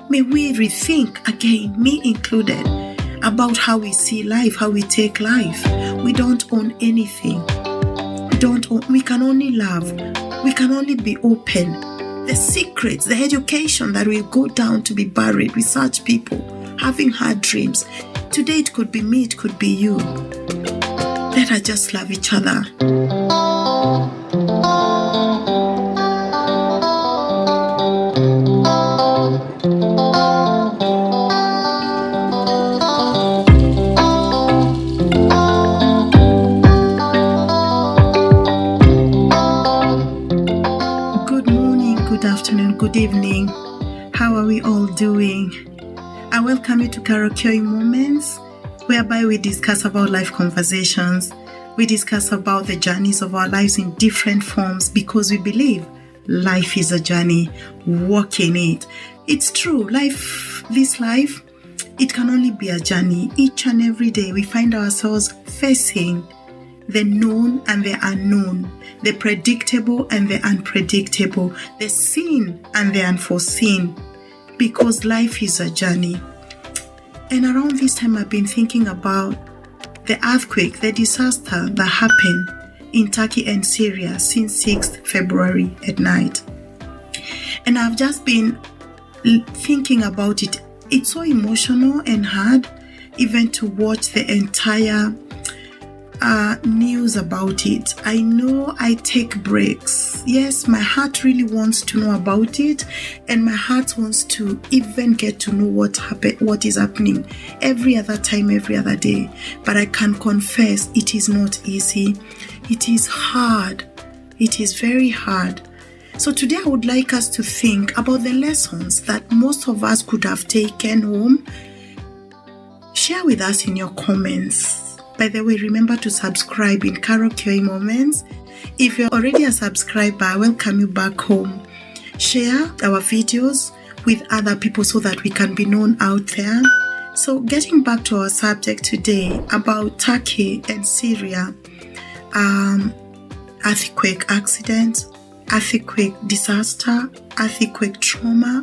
May we rethink again, me included, about how we see life, how we take life. We don't own anything. We can only love. We can only be open. The secrets, the education that will go down to be buried with such people, having had dreams. Today it could be me, it could be you. Let us just love each other. Good evening. How are we all doing? I welcome you to Carol Kioi Moments, whereby we discuss about life conversations. We discuss about the journeys of our lives in different forms because we believe life is a journey. Walk in it. It's true. This life, it can only be a journey. Each and every day we find ourselves facing the known and the unknown, the predictable and the unpredictable, the seen and the unforeseen, because life is a journey. And around this time, I've been thinking about the earthquake, the disaster that happened in Turkey and Syria since 6th February at night. And I've just been thinking about it. It's so emotional and hard even to watch the entire news about it. I know I take breaks. Yes, my heart really wants to know about it, and my heart wants to even get to know what is happening every other time, every other day. But I can confess it is not easy. It is hard. It is very hard. So today I would like us to think about the lessons that most of us could have taken home. Share with us in your comments. By the way, remember to subscribe in Carol Kioi Moments. If you're already a subscriber, I welcome you back home. Share our videos with other people so that we can be known out there. So getting back to our subject today about Turkey and Syria, earthquake accident, earthquake disaster, earthquake trauma,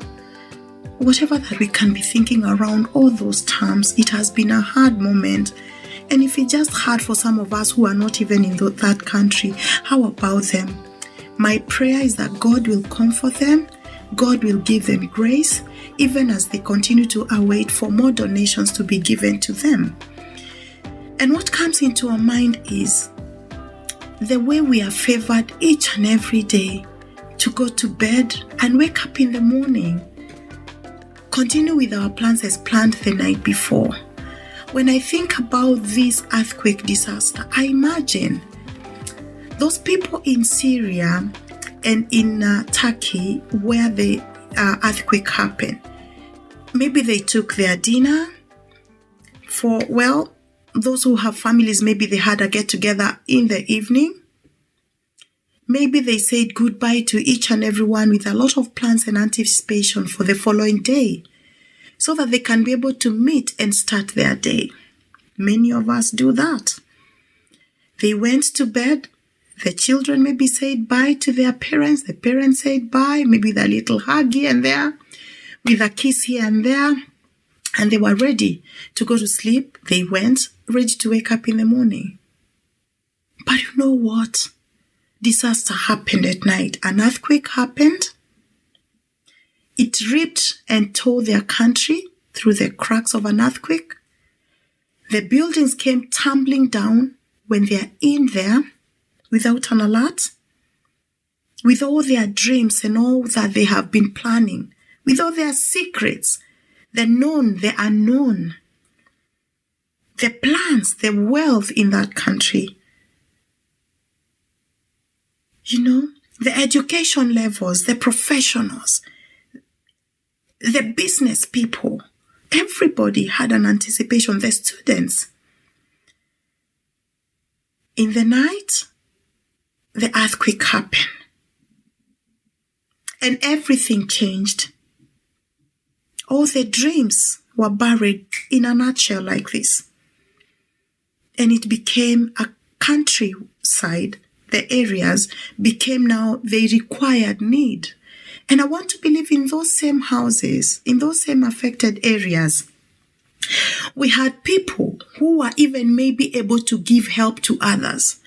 whatever that we can be thinking around all those terms, it has been a hard moment. And if it's just hard for some of us who are not even in that country, how about them? My prayer is that God will comfort them, God will give them grace, even as they continue to await for more donations to be given to them. And what comes into our mind is the way we are favored each and every day to go to bed and wake up in the morning, continue with our plans as planned the night before. When I think about this earthquake disaster, I imagine those people in Syria and in Turkey where the earthquake happened. Maybe they took their dinner those who have families, maybe they had a get-together in the evening. Maybe they said goodbye to each and everyone with a lot of plans and anticipation for the following day, so that they can be able to meet and start their day. Many of us do that. They went to bed. The children maybe said bye to their parents. The parents said bye, maybe with a little hug here and there, with a kiss here and there. And they were ready to go to sleep. They went, ready to wake up in the morning. But you know what? Disaster happened at night. An earthquake happened. It ripped and tore their country through the cracks of an earthquake. The buildings came tumbling down when they are in there without an alert, with all their dreams and all that they have been planning, with all their secrets, the known, the unknown, the plans, the wealth in that country. You know, the education levels, the professionals, the business people, everybody had an anticipation, the students. In the night, the earthquake happened. And everything changed. All the dreams were buried in a nutshell like this. And it became a countryside. The areas became now the required need. And I want to believe in those same houses, in those same affected areas, we had people who were even maybe able to give help to others,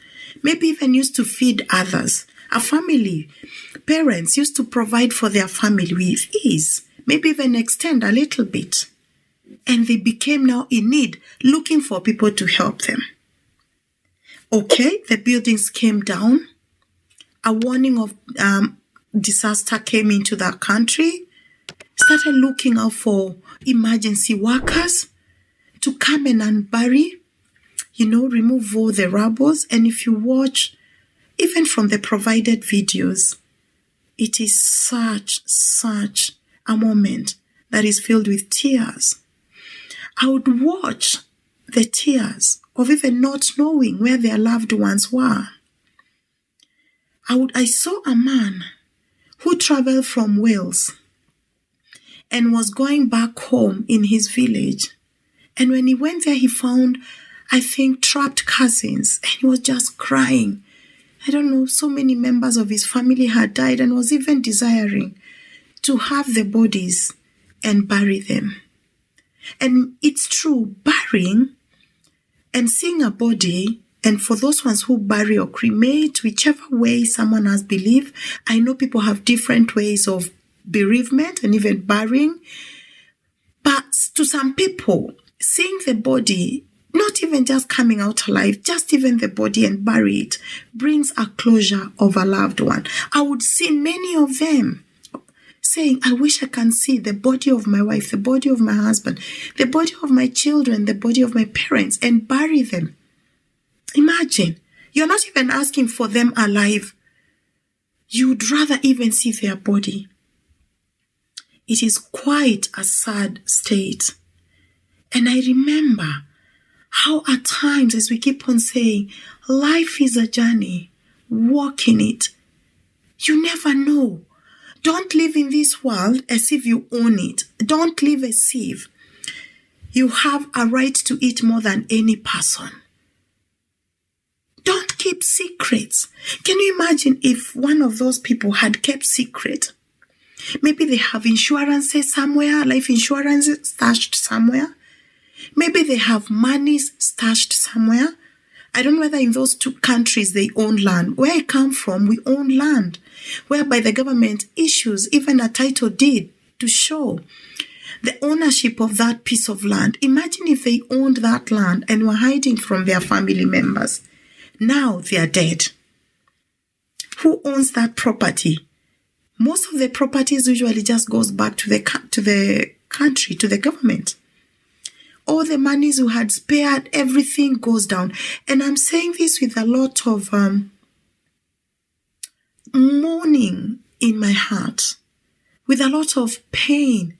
maybe even used to feed others. A family, parents used to provide for their family with ease, maybe even extend a little bit. And they became now in need, looking for people to help them. Okay, the buildings came down. A warning of disaster came into that country. Started looking out for emergency workers to come in and bury, remove all the rubbles. And if you watch, even from the provided videos, it is such a moment that is filled with tears. I would watch the tears of even not knowing where their loved ones were. I saw a man who traveled from Wales and was going back home in his village. And when he went there, he found, I think, trapped cousins. And he was just crying. I don't know, so many members of his family had died and was even desiring to have the bodies and bury them. And it's true, burying and seeing a body, and for those ones who bury or cremate, whichever way someone has believed, I know people have different ways of bereavement and even burying. But to some people, seeing the body, not even just coming out alive, just even the body and bury it, brings a closure of a loved one. I would see many of them saying, I wish I can see the body of my wife, the body of my husband, the body of my children, the body of my parents, and bury them. Imagine, you're not even asking for them alive. You'd rather even see their body. It is quite a sad state. And I remember how at times, as we keep on saying, life is a journey, walk in it. You never know. Don't live in this world as if you own it. Don't live as if you have a right to it more than any person. Don't keep secrets. Can you imagine if one of those people had kept secret? Maybe they have insurances somewhere, life insurance stashed somewhere. Maybe they have monies stashed somewhere. I don't know whether in those two countries they own land. Where I come from, we own land, whereby the government issues even a title deed to show the ownership of that piece of land. Imagine if they owned that land and were hiding from their family members. Now they are dead. Who owns that property? Most of the properties usually just goes back to the country, to the government. All the monies you had spared, everything goes down. And I'm saying this with a lot of mourning in my heart, with a lot of pain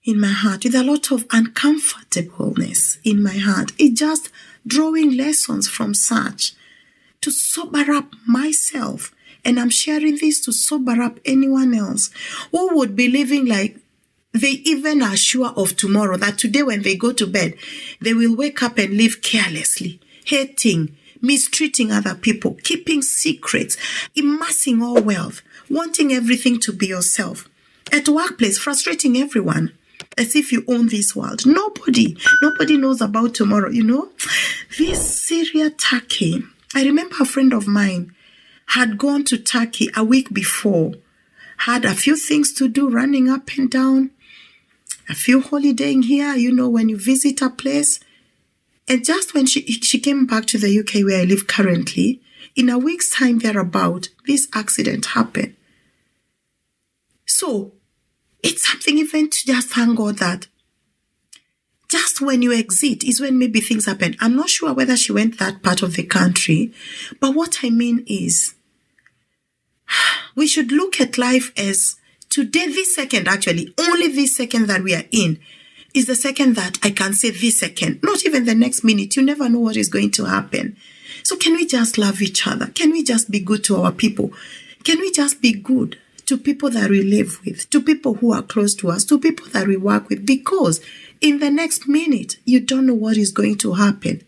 in my heart, with a lot of uncomfortableness in my heart. It's just drawing lessons from such to sober up myself. And I'm sharing this to sober up anyone else who would be living like they even are sure of tomorrow, that today when they go to bed, they will wake up and live carelessly, hating, mistreating other people, keeping secrets, amassing all wealth, wanting everything to be yourself. At workplace, frustrating everyone as if you own this world. Nobody knows about tomorrow, This Syria, Turkey, I remember a friend of mine had gone to Turkey a week before, had a few things to do, running up and down, a few holidaying here, when you visit a place. And just when she came back to the UK where I live currently, in a week's time thereabout, this accident happened. So it's something even to just thank God that just when you exit is when maybe things happen. I'm not sure whether she went that part of the country, but what I mean is we should look at life as today, this second, actually, only this second that we are in is the second that I can say this second, not even the next minute. You never know what is going to happen. So can we just love each other? Can we just be good to our people? Can we just be good to people that we live with, to people who are close to us, to people that we work with? Because in the next minute, you don't know what is going to happen.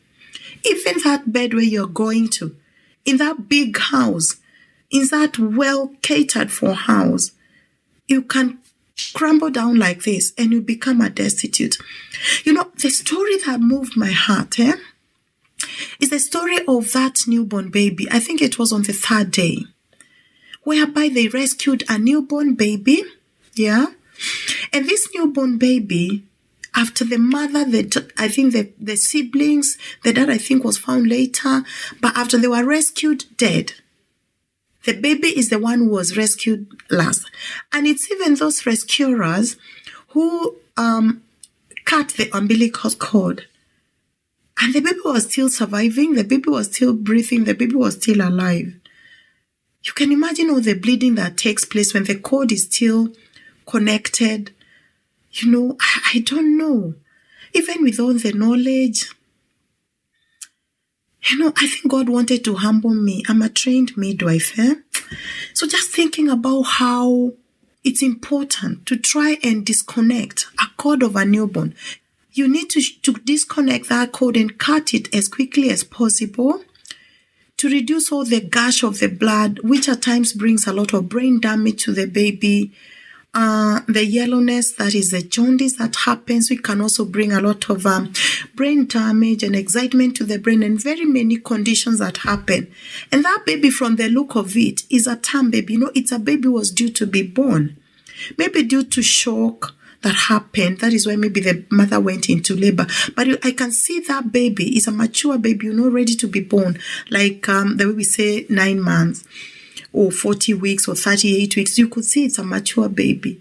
Even that bed where you're going to, in that big house, in that well catered for house, you can crumble down like this and you become a destitute. The story that moved my heart is the story of that newborn baby. I think it was on the third day, whereby they rescued a newborn baby. Yeah. And this newborn baby, after the mother, I think the siblings, the dad I think was found later, but after they were rescued dead, the baby is the one who was rescued last. And it's even those rescuers who cut the umbilical cord. And the baby was still surviving, the baby was still breathing, the baby was still alive. You can imagine all the bleeding that takes place when the cord is still connected. I don't know. Even with all the knowledge, I think God wanted to humble me. I'm a trained midwife. So just thinking about how it's important to try and disconnect a cord of a newborn. You need to disconnect that cord and cut it as quickly as possible to reduce all the gush of the blood, which at times brings a lot of brain damage to the baby. The yellowness, that is the jaundice that happens, we can also bring a lot of brain damage and excitement to the brain and very many conditions that happen. And that baby, from the look of it, is a term baby. It's a baby who was due to be born. Maybe due to shock that happened. That is why maybe the mother went into labor. But I can see that baby is a mature baby, ready to be born. Like the way we say 9 months. Or 40 weeks or 38 weeks, you could see it's a mature baby.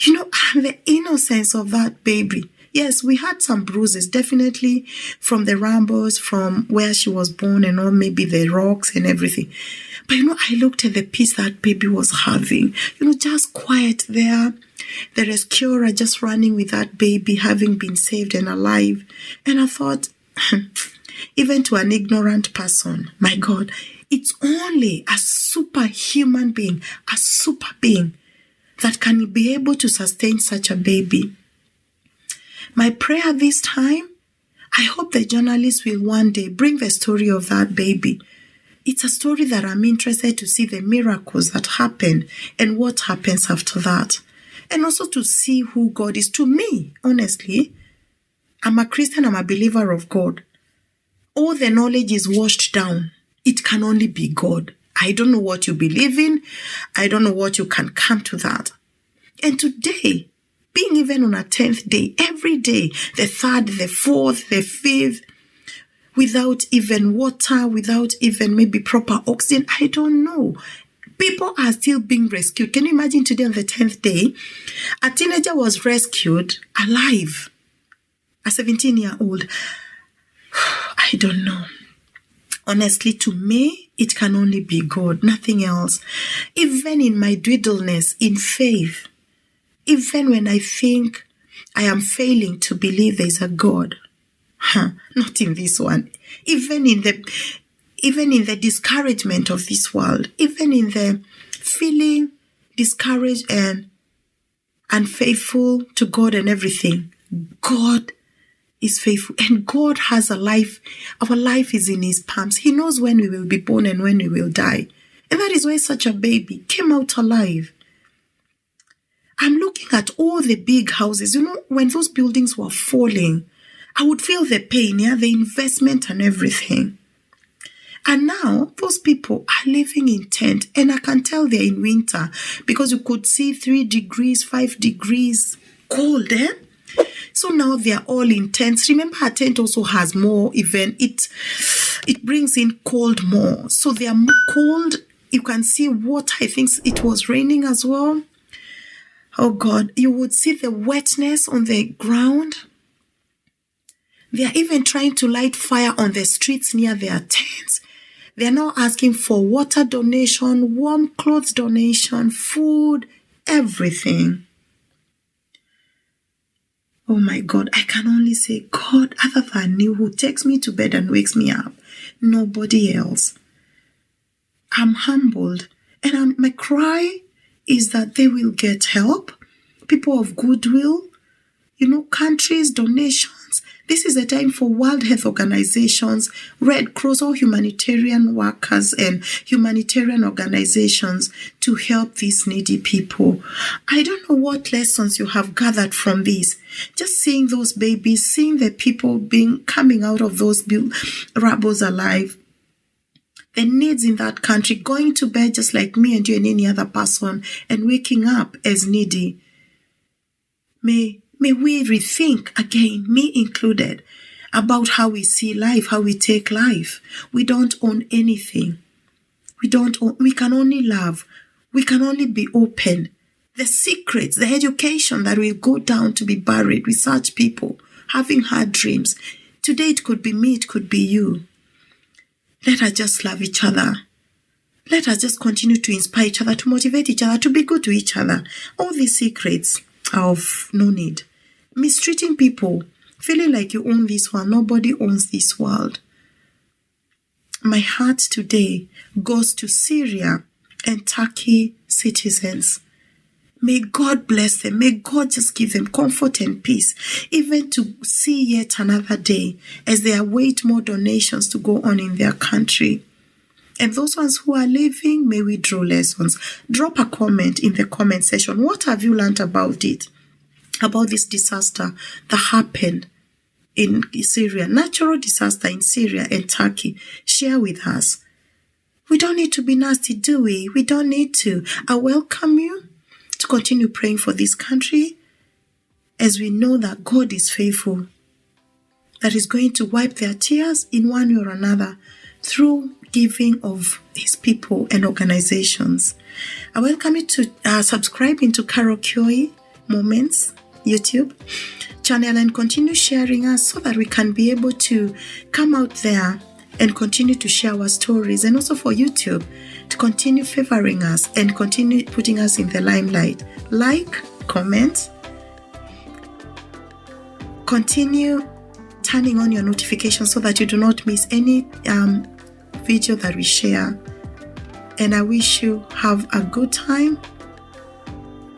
And the innocence of that baby. Yes, we had some bruises, definitely from the rumbles, from where she was born and all, maybe the rocks and everything. But I looked at the peace that baby was having, just quiet there. The rescuer just running with that baby, having been saved and alive. And I thought, even to an ignorant person, my God, it's only a superhuman being, a super being, that can be able to sustain such a baby. My prayer this time, I hope the journalists will one day bring the story of that baby. It's a story that I'm interested to see the miracles that happen and what happens after that. And also to see who God is to me, honestly. I'm a Christian, I'm a believer of God. All the knowledge is washed down. It can only be God. I don't know what you believe in. I don't know what you can come to that. And today, being even on a 10th day, every day, the 3rd, the 4th, the 5th, without even water, without even maybe proper oxygen, I don't know. People are still being rescued. Can you imagine today on the 10th day, a teenager was rescued alive, a 17-year-old. I don't know. Honestly, to me, it can only be God, nothing else. Even in my dwindleness, in faith, even when I think I am failing to believe there is a God, not in this one. Even in the discouragement of this world, even in the feeling discouraged and unfaithful to God and everything, God is faithful, and God has a life. Our life is in His palms. He knows when we will be born and when we will die. And that is why such a baby came out alive. I'm looking at all the big houses. When those buildings were falling, I would feel the pain, the investment and everything. And now those people are living in tent, and I can tell they're in winter because you could see 3 degrees, 5 degrees cold, So now they are all in tents. Remember, a tent also has more even. It brings in cold more. So they are more cold. You can see water. I think it was raining as well. Oh God, you would see the wetness on the ground. They are even trying to light fire on the streets near their tents. They are now asking for water donation, warm clothes donation, food, everything. Oh my God, I can only say, God, other than you, who takes me to bed and wakes me up, nobody else. I'm humbled, and my cry is that they will get help, people of goodwill, countries, donations, This is a time for World Health Organizations, Red Cross, all humanitarian workers and humanitarian organizations to help these needy people. I don't know what lessons you have gathered from this. Just seeing those babies, seeing the people coming out of those rubbles alive. The needs in that country, going to bed just like me and you and any other person, and waking up as needy. May we rethink again, me included, about how we see life, how we take life. We don't own anything. We can only love. We can only be open. The secrets, the education that will go down to be buried with such people, having had dreams. Today it could be me, it could be you. Let us just love each other. Let us just continue to inspire each other, to motivate each other, to be good to each other. All these secrets are of no need. Mistreating people, feeling like you own this world. Nobody owns this world. My heart today goes to Syria and Turkey citizens. May God bless them. May God just give them comfort and peace, even to see yet another day as they await more donations to go on in their country. And those ones who are leaving, may we draw lessons. Drop a comment in the comment section. What have you learned about it? About this disaster that happened in Syria, natural disaster in Syria and Turkey. Share with us. We don't need to be nasty, do we? We don't need to. I welcome you to continue praying for this country, as we know that God is faithful, that is going to wipe their tears in one way or another through giving of his people and organizations. I welcome you to subscribe into Carol Kioi Moments YouTube channel and continue sharing us so that we can be able to come out there and continue to share our stories, and also for YouTube to continue favoring us and continue putting us in the limelight. Like, comment, continue turning on your notifications so that you do not miss any video that we share. And I wish you have a good time,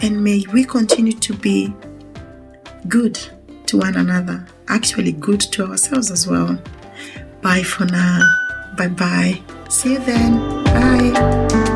and may we continue to be good to one another, actually good to ourselves as well. Bye for now. Bye-bye. See you then. Bye.